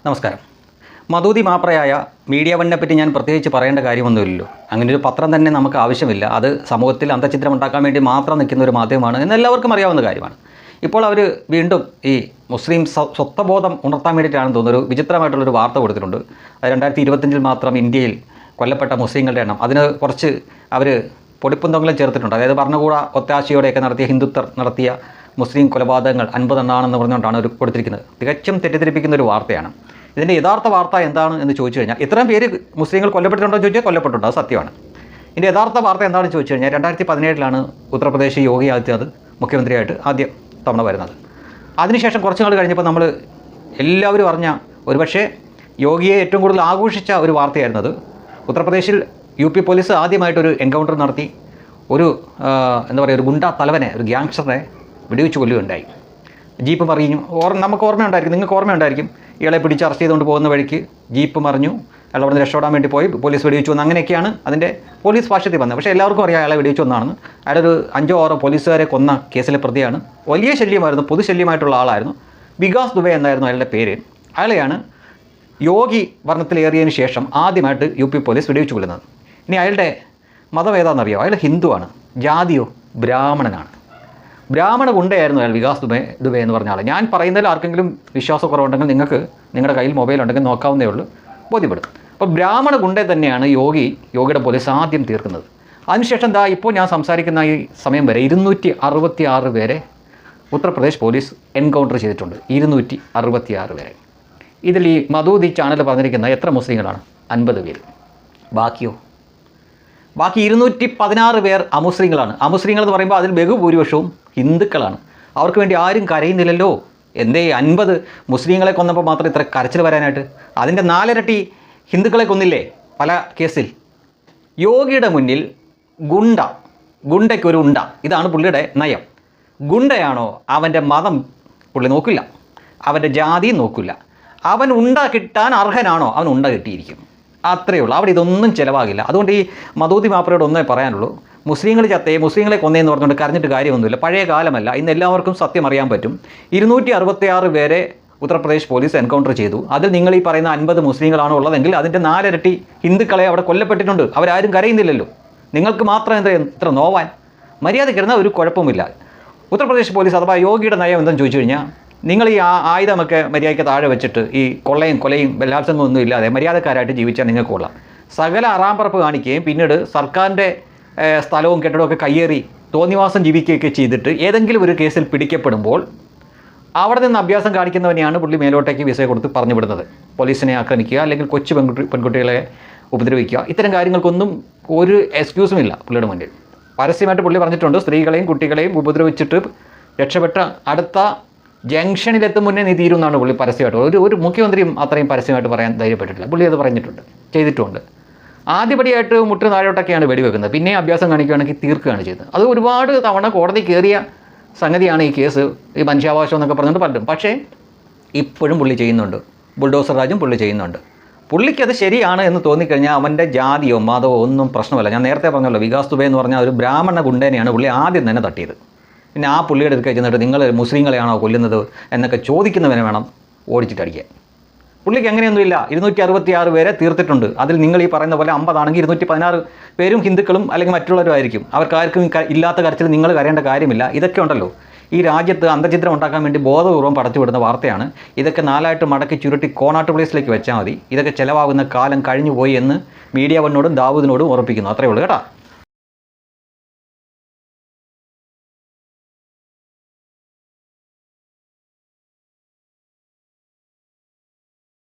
നമസ്കാരം. മധൂതി മാപ്രയായ മീഡിയ വണ്ണിനെ പറ്റി ഞാൻ പ്രത്യേകിച്ച് പറയേണ്ട കാര്യമൊന്നുമില്ലല്ലോ. അങ്ങനെ ഒരു പത്രം തന്നെ നമുക്ക് ആവശ്യമില്ല. അത് സമൂഹത്തിൽ അന്തഃഛിദ്രം ഉണ്ടാക്കാൻ വേണ്ടി മാത്രം നിൽക്കുന്ന ഒരു മാധ്യമമാണ് എന്ന് എല്ലാവർക്കും അറിയാവുന്ന കാര്യമാണ്. ഇപ്പോൾ അവർ വീണ്ടും ഈ മുസ്ലിം സ്വത്വബോധം ഉണർത്താൻ വേണ്ടിയിട്ടാണെന്ന് തോന്നുന്നു ഒരു വിചിത്രമായിട്ടുള്ളൊരു വാർത്ത കൊടുത്തിട്ടുണ്ട്. 2025 മാത്രം ഇന്ത്യയിൽ കൊല്ലപ്പെട്ട മുസ്ലിങ്ങളുടെ എണ്ണം അതിന് കുറച്ച് അവർ പൊടിപ്പുന്തങ്ങളും ചേർത്തിട്ടുണ്ട്. അതായത് ഭരണകൂട ഒത്താശയോടെയൊക്കെ നടത്തിയ ഹിന്ദുത്വർ നടത്തിയ മുസ്ലിം കൊലപാതകങ്ങൾ 50 എണ്ണമാണെന്ന് പറഞ്ഞുകൊണ്ടാണ് അവർ കൊടുത്തിരിക്കുന്നത്. തികച്ചും തെറ്റിദ്ധരിപ്പിക്കുന്ന ഒരു വാർത്തയാണ്. ഇതിൻ്റെ യഥാർത്ഥ വാർത്ത എന്താണ് എന്ന് ചോദിച്ചു കഴിഞ്ഞാൽ, ഇത്രയും പേര് മുസ്ലിങ്ങൾ കൊല്ലപ്പെട്ടിട്ടുണ്ടോ എന്ന് ചോദിച്ചാൽ കൊല്ലപ്പെട്ടിട്ടുണ്ട്, അത് സത്യമാണ്. ഇതിൻ്റെ യഥാർത്ഥ വാർത്ത എന്താണെന്ന് ചോദിച്ചു കഴിഞ്ഞാൽ 2017 ഉത്തർപ്രദേശ് യോഗി ആദിത്യനാഥ് മുഖ്യമന്ത്രിയായിട്ട് ആദ്യം തവണ വരുന്നത്. അതിനുശേഷം കുറച്ച് നാൾ കഴിഞ്ഞപ്പോൾ നമ്മൾ എല്ലാവരും അറിഞ്ഞ, ഒരുപക്ഷെ യോഗിയെ ഏറ്റവും കൂടുതൽ ആഘോഷിച്ച ഒരു വാർത്തയായിരുന്നത് ഉത്തർപ്രദേശിൽ UP പോലീസ് ആദ്യമായിട്ടൊരു എൻകൗണ്ടർ നടത്തി ഒരു ഒരു ഗുണ്ടാ തലവനെ, ഒരു ഗ്യാങ്സ്റ്ററിനെ വെടിവെച്ച് കൊല്ലുകയുണ്ടായി. ജീപ്പ് മറിഞ്ഞു. നമുക്ക് ഓർമ്മയുണ്ടായിരിക്കും, നിങ്ങൾക്ക് ഓർമ്മയുണ്ടായിരിക്കും. ഇയാളെ പിടിച്ച് അറസ്റ്റ് ചെയ്തുകൊണ്ട് പോകുന്ന വഴിക്ക് ജീപ്പ് മറിഞ്ഞു. അയാൾ അവിടെ നിന്ന് രക്ഷപ്പെടാൻ വേണ്ടി പോയി, പോലീസ് വെടിവെച്ചു വന്നു. അങ്ങനെയൊക്കെയാണ് അതിൻ്റെ പോലീസ് ഭാഷത്തിൽ വന്നത്. പക്ഷേ എല്ലാവർക്കും അറിയാം അയാളെ വെടിവെച്ചു വന്നാണെന്ന്. അയാളൊരു 5-6 പോലീസുകാരെ കൊന്ന കേസിലെ പ്രതിയാണ്. വലിയ ശല്യമായിരുന്നു, പൊതുശല്യമായിട്ടുള്ള ആളായിരുന്നു. വികാസ് ദുബെ എന്നായിരുന്നു അയാളുടെ പേര്. അയാളെയാണ് യോഗി ഭരണത്തിലേറിയതിന് ശേഷം ആദ്യമായിട്ട് UP പോലീസ് വെടിവെച്ച് കൊല്ലുന്നത്. ഇനി അയാളുടെ മതം ഏതാണെന്നറിയോ? അയാൾ ഹിന്ദുവാണ്. ജാതിയോ ബ്രാഹ്മണനാണ്. ബ്രാഹ്മണ ഗുണ്ടയായിരുന്നു അയാൾ, വികാസ് ദുബെ എന്ന് പറഞ്ഞ ആൾ. ഞാൻ പറയുന്നതിൽ ആർക്കെങ്കിലും വിശ്വാസക്കുറവുണ്ടെങ്കിൽ നിങ്ങൾക്ക് നിങ്ങളുടെ കയ്യിൽ മൊബൈൽ ഉണ്ടെങ്കിൽ നോക്കാവുന്നേ ഉള്ളൂ, ബോധ്യപ്പെടും. അപ്പോൾ ബ്രാഹ്മണ ഗുണ്ടയെ തന്നെയാണ് യോഗിയുടെ പോലീസ് ആദ്യം തീർക്കുന്നത്. അതിനുശേഷം ഇപ്പോൾ ഞാൻ സംസാരിക്കുന്ന ഈ സമയം വരെ 266 പേരെ ഉത്തർപ്രദേശ് പോലീസ് എൻകൗണ്ടർ ചെയ്തിട്ടുണ്ട്. 266 പേരെ. ഇതിൽ ഈ മധൂതി ചാനൽ പറഞ്ഞിരിക്കുന്ന എത്ര മുസ്ലിങ്ങളാണ്? 50 പേര്. ബാക്കി 216 പേർ അമുസ്ലിങ്ങളാണ്. അമുസ്ലിങ്ങൾ എന്ന് പറയുമ്പോൾ അതിൽ ബഹുഭൂരിപക്ഷവും ഹിന്ദുക്കളാണ്. അവർക്ക് വേണ്ടി ആരും കരയുന്നില്ലല്ലോ. എന്തേ 50 മുസ്ലിങ്ങളെ കൊന്നപ്പോൾ മാത്രം ഇത്ര കരച്ചിൽ വരാനായിട്ട്? അതിൻ്റെ 4 ഇരട്ടി ഹിന്ദുക്കളെ കൊന്നില്ലേ പല കേസിൽ? യോഗിയുടെ മുന്നിൽ ഗുണ്ടയ്ക്കൊരു ഉണ്ട, ഇതാണ് പുള്ളിയുടെ നയം. ഗുണ്ടയാണോ? അവൻ്റെ മതം പുള്ളി നോക്കില്ല, അവൻ്റെ ജാതി നോക്കില്ല. അവൻ ഉണ്ട കിട്ടാൻ അർഹനാണോ? അവൻ ഉണ്ട കിട്ടിയിരിക്കും, അത്രയേ ഉള്ളൂ. അവിടെ ഇതൊന്നും ചിലവാകില്ല. അതുകൊണ്ട് ഈ മധൂതി മാപ്രയോട് ഒന്നേ പറയാനുള്ളൂ, മുസ്ലിങ്ങൾ ചത്തേ, മുസ്ലിങ്ങളെ കൊന്നേന്ന് പറഞ്ഞുകൊണ്ട് കരഞ്ഞിട്ട് കാര്യമൊന്നുമില്ല. പഴയ കാലമല്ല, ഇന്ന് എല്ലാവർക്കും സത്യം അറിയാൻ പറ്റും. 266 പേരെ ഉത്തർപ്രദേശ് പോലീസ് എൻകൗണ്ടർ ചെയ്തു. അതിൽ നിങ്ങൾ ഈ പറയുന്ന 50 മുസ്ലിങ്ങളാണോ ഉള്ളതെങ്കിൽ അതിൻ്റെ 4 ഇരട്ടി ഹിന്ദുക്കളെ അവിടെ കൊല്ലപ്പെട്ടിട്ടുണ്ട്. അവരാരും കരയുന്നില്ലല്ലോ. നിങ്ങൾക്ക് മാത്രം എത്ര നോവാൻ? മര്യാദയ്ക്കിരുന്ന ഒരു കുഴപ്പമില്ല. ഉത്തർപ്രദേശ് പോലീസ് അഥവാ യോഗിയുടെ നയം എന്തെന്ന് ചോദിച്ചു കഴിഞ്ഞാൽ, നിങ്ങൾ ഈ ആയുധമൊക്കെ മര്യാദയ്ക്ക് താഴെ വെച്ചിട്ട് ഈ കൊലയും ബലാത്സംഗം ഒന്നും ഇല്ലാതെ മര്യാദക്കാരായിട്ട് ജീവിച്ചാൽ നിങ്ങൾക്ക് കൊള്ളാം. സകല അറാമ്പറപ്പ് കാണിക്കുകയും പിന്നീട് സർക്കാരിൻ്റെ സ്ഥലവും കെട്ടിടമൊക്കെ കയ്യേറി തോന്നിവാസം ജീവിക്കുകയൊക്കെ ചെയ്തിട്ട് ഏതെങ്കിലും ഒരു കേസിൽ പിടിക്കപ്പെടുമ്പോൾ അവിടെ നിന്ന് അഭ്യാസം കാണിക്കുന്നവനെയാണ് പുള്ളി മേലോട്ടേക്ക് വിസ കൊടുത്ത് പറഞ്ഞു വിടുന്നത്. പോലീസിനെ ആക്രമിക്കുക, അല്ലെങ്കിൽ കൊച്ചു പെൺകുട്ടികളെ ഉപദ്രവിക്കുക, ഇത്തരം കാര്യങ്ങൾക്കൊന്നും ഒരു എക്സ്ക്യൂസും ഇല്ല പുള്ളിയുടെ മുന്നിൽ. പരസ്യമായിട്ട് പുള്ളി പറഞ്ഞിട്ടുണ്ട്, സ്ത്രീകളെയും കുട്ടികളെയും ഉപദ്രവിച്ചിട്ട് രക്ഷപ്പെട്ട അടുത്ത ജംഗ്ഷനിലെത്തും മുന്നേ നീ തീരുമെന്നാണ് പുള്ളി പരസ്യമായിട്ട്. ഒരു മുഖ്യമന്ത്രിയും അത്രയും പരസ്യമായിട്ട് പറയാൻ ധൈര്യപ്പെട്ടിട്ടില്ല. പുള്ളി അത് പറഞ്ഞിട്ടുണ്ട്, ചെയ്തിട്ടുണ്ട്. ആദ്യപടിയായിട്ട് മുട്ട് താഴോട്ടൊക്കെയാണ് വെടിവെക്കുന്നത്, പിന്നെ അഭ്യാസം കാണിക്കുകയാണെങ്കിൽ തീർക്കുകയാണ് ചെയ്തത്. അത് ഒരുപാട് തവണ കോടതി കയറിയ സംഗതിയാണ് ഈ കേസ്, ഈ മനുഷ്യാവകാശം എന്നൊക്കെ പറഞ്ഞിട്ട് പലരും. പക്ഷേ ഇപ്പോഴും പുള്ളി ചെയ്യുന്നുണ്ട്, ബുൾഡോസർ രാജും പുള്ളി ചെയ്യുന്നുണ്ട്. പുള്ളിക്കത് ശരിയാണ് എന്ന് തോന്നിക്കഴിഞ്ഞാൽ അവൻ്റെ ജാതിയോ മതമോ ഒന്നും പ്രശ്നമല്ല. ഞാൻ നേരത്തെ പറഞ്ഞല്ലോ, വികാസ് ദുബെ എന്ന് പറഞ്ഞാൽ ഒരു ബ്രാഹ്മണ ഗുണ്ടേനെയാണ് പുള്ളി ആദ്യം തന്നെ തട്ടിയത്. പിന്നെ ആ പുള്ളിയുടെ അടുത്ത് ചെന്നിട്ട് നിങ്ങൾ മുസ്ലിങ്ങളെയാണോ കൊല്ലുന്നത് എന്നൊക്കെ ചോദിക്കുന്നവനെ വേണം ഓടിച്ചിട്ടടിക്കാൻ. പുള്ളിക്ക് അങ്ങനെയൊന്നുമില്ല. 266 പേരെ തീർത്തിട്ടുണ്ട്. അതിൽ നിങ്ങൾ ഈ പറയുന്ന പോലെ 50 ആണെങ്കിൽ 216 പേരും ഹിന്ദുക്കളും അല്ലെങ്കിൽ മറ്റുള്ളവരുമായിരിക്കും. അവർക്കാർക്കും ഇല്ലാത്ത കരച്ചിൽ നിങ്ങൾ കരയേണ്ട കാര്യമില്ല. ഇതൊക്കെ ഉണ്ടല്ലോ ഈ രാജ്യത്ത് അന്തഃഛിദ്രം ഉണ്ടാക്കാൻ വേണ്ടി ബോധപൂർവ്വം പടച്ചുവിടുന്ന വാർത്തയാണ്. ഇതൊക്കെ 4 മടക്കി ചുരുട്ടി കോണാട്ട് പ്ലേസിലേക്ക് വെച്ചാൽ മതി. ഇതൊക്കെ ചിലവാകുന്ന കാലം കഴിഞ്ഞു പോയി എന്ന് മീഡിയ വണ്ണോടും ദാവൂദിനോടും ഉറപ്പിക്കുന്നു. അത്രയേ ഉള്ളൂ കേട്ടോ.